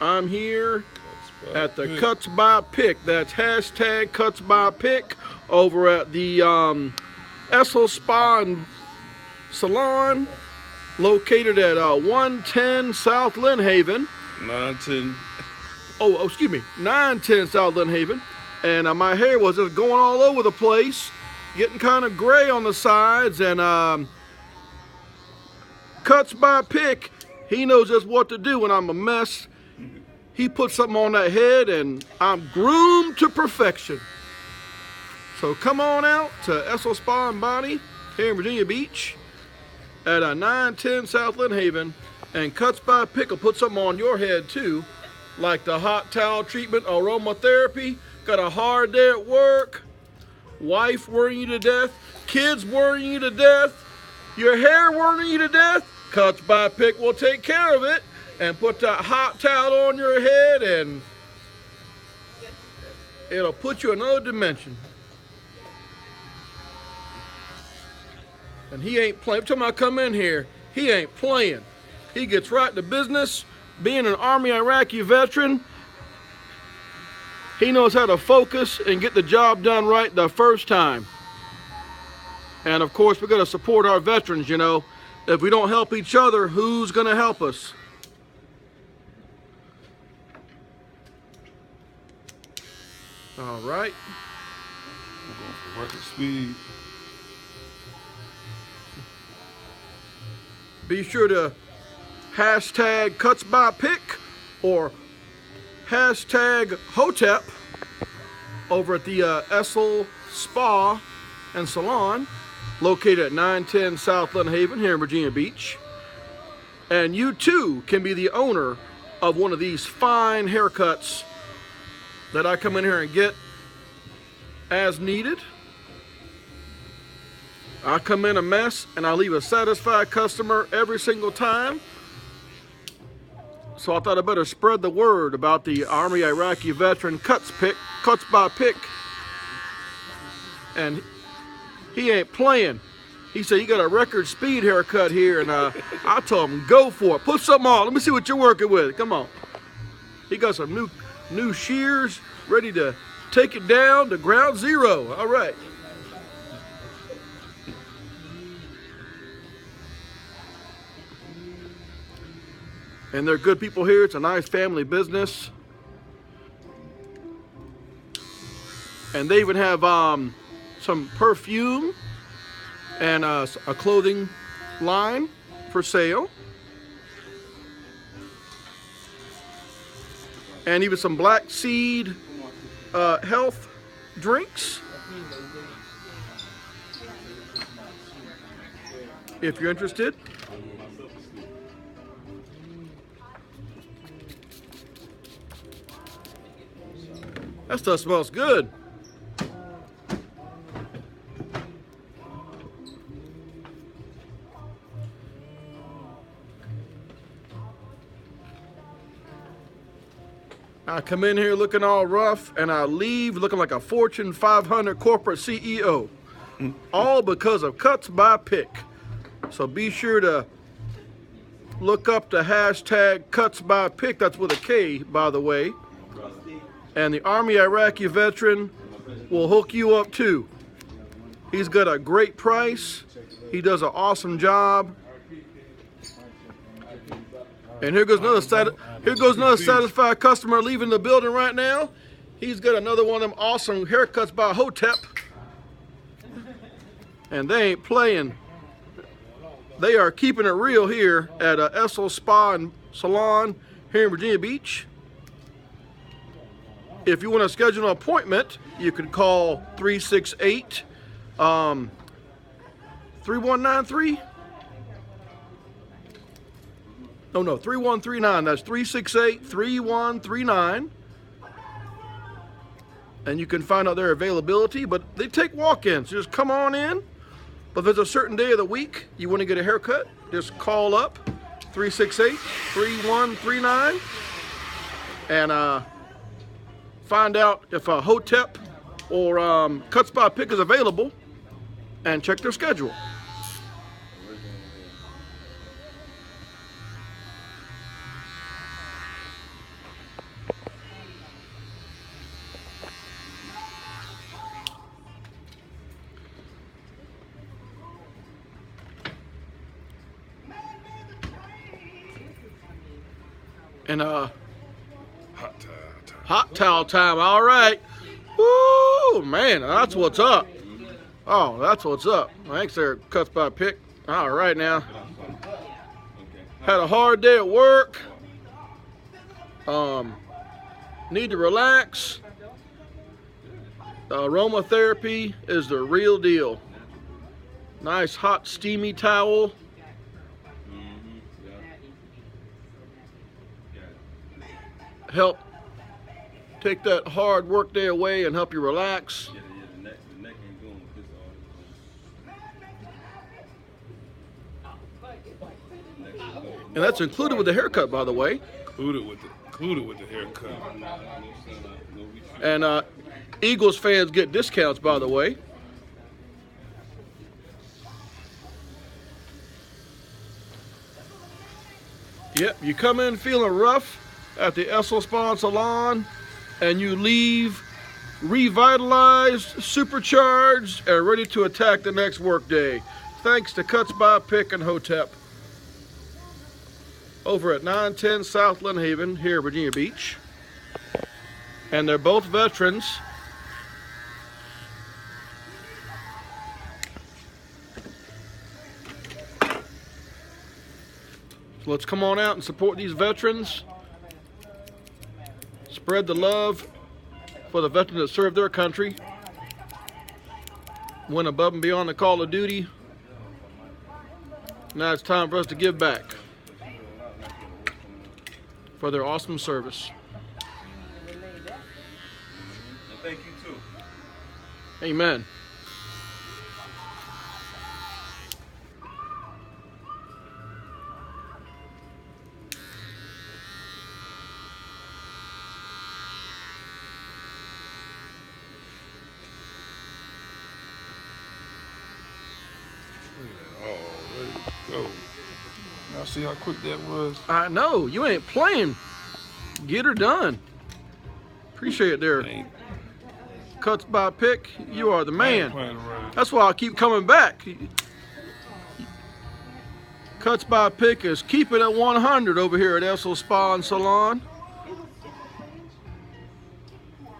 I'm here at the Kutzbypic. That's hashtag Kutzbypic over at the Essel Spa and Salon, located at 110 South Lynnhaven. 910. Oh, excuse me, 910 South Lynnhaven. And my hair was just going all over the place, getting kind of gray on the sides. And Kutzbypic, he knows just what to do when I'm a mess. He puts something on that head and I'm groomed to perfection. So come on out to Essel Spa and Body here in Virginia Beach at 910 South Lynnhaven, and Kutzbypic will put something on your head too, like the hot towel treatment, aroma therapy. Got a hard day at work, wife worrying you to death, kids worrying you to death, your hair worrying you to death. Kutzbypic will take care of it and put that hot towel on your head, and it'll put you in another dimension. And he ain't playing. Every time I come in here, he ain't playing. He gets right to business. Being an Army Iraqi veteran, he knows how to focus and get the job done right the first time. And of course, we're going to support our veterans, you know. If we don't help each other, who's going to help us? All right. I'm going for record speed. Be sure to hashtag Kutzbypic or hashtag Hotep over at the Essel Spa and Salon, located at 910 South Lynnhaven here in Virginia Beach. And you too can be the owner of one of these fine haircuts that I come in here and get as needed. I come in a mess and I leave a satisfied customer every single time. So I thought I better spread the word about the Army Iraqi veteran Kutzbypic. And he ain't playing. He said, you got a record speed haircut here, and I told him, go for it. Put something on. Let me see what you're working with. Come on. He got some new shears ready to take it down to ground zero. All right. And they're good people here. It's a nice family business. And they even have some perfume and a clothing line for sale. And even some black seed health drinks, if you're interested. That stuff smells good. I come in here looking all rough, and I leave looking like a Fortune 500 corporate CEO. All because of Kutzbypic. So be sure to look up the hashtag Kutzbypic. That's with a K, by the way. And the Army Iraqi veteran will hook you up too. He's got a great price. He does an awesome job. And here goes another satisfied customer leaving the building right now. He's got another one of them awesome haircuts by Hotep. And they ain't playing. They are keeping it real here at Essel Spa and Salon here in Virginia Beach. If you want to schedule an appointment, you can call 368 3193. No, 3139. That's 368-3139. And you can find out their availability, but they take walk-ins. Just come on in. But if there's a certain day of the week you want to get a haircut, just call up 368-3139 and find out if a Hotep or Kutzbypic is available and check their schedule. And Hot towel. hot towel time. All right. Woo, man, that's what's up. Oh, that's what's up. Thanks there, Kutzbypic. All right now. Had a hard day at work. Need to relax. Aromatherapy is the real deal. Nice hot steamy towel. Help take that hard work day away and help you relax. And that's included with the haircut, by the way. Included with the haircut. And Eagles fans get discounts, by the way. Yep, you come in feeling rough at the Essel Salon, and you leave revitalized, supercharged, and ready to attack the next workday. Thanks to Kutzbypic and Hotep over at 910 S.Lynnhaven here, Virginia Beach. And they're both veterans. So let's come on out and support these veterans. Spread the love for the veterans that served their country. Went above and beyond the call of duty. Now it's time for us to give back for their awesome service. And thank you too. Amen. Go. Y'all see how quick that was? I know, you ain't playing. Get her done. Appreciate it there. Kutzbypic, you are the man. That's why I keep coming back. Kutzbypic is keeping it 100 over here at Essel Spa and Salon.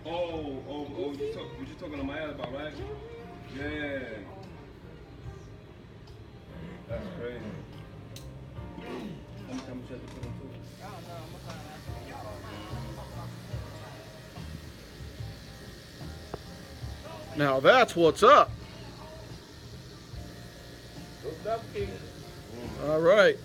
Oh, you talking to my ad about, right? Yeah. That's crazy. Now that's what's up. All right.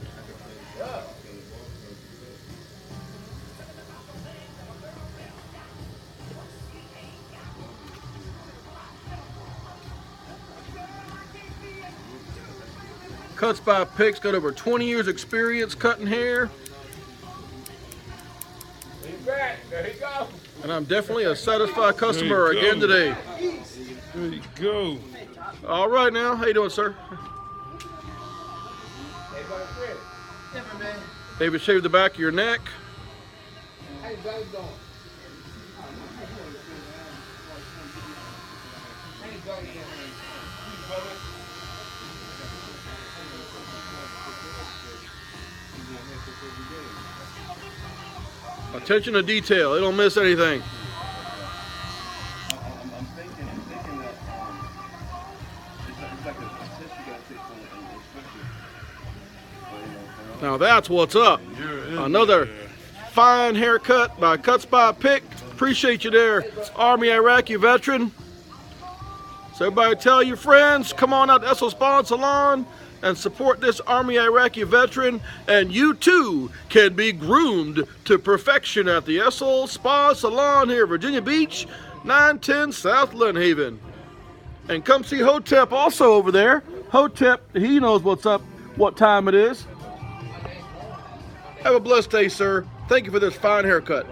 Kutzbypic's got over 20 years experience cutting hair. There you go. And I'm definitely a satisfied customer again today. There you go. All right now, how you doing, sir? Maybe shave the back of your neck. How you guys doing? Attention to detail, they don't miss anything. I'm thinking that it's like a test you gotta take for an inspection. Now that's what's up. Another fine haircut by Kutzbypic. Appreciate you there, Army Iraqi veteran. So everybody tell your friends, come on out to Essel Spa and Salon and support this Army Iraqi veteran, and you too can be groomed to perfection at the Essel Spa Salon here, Virginia Beach, 910 S.Lynnhaven. And come see Hotep also over there. Hotep, he knows what's up, what time it is. Have a blessed day, sir. Thank you for this fine haircut.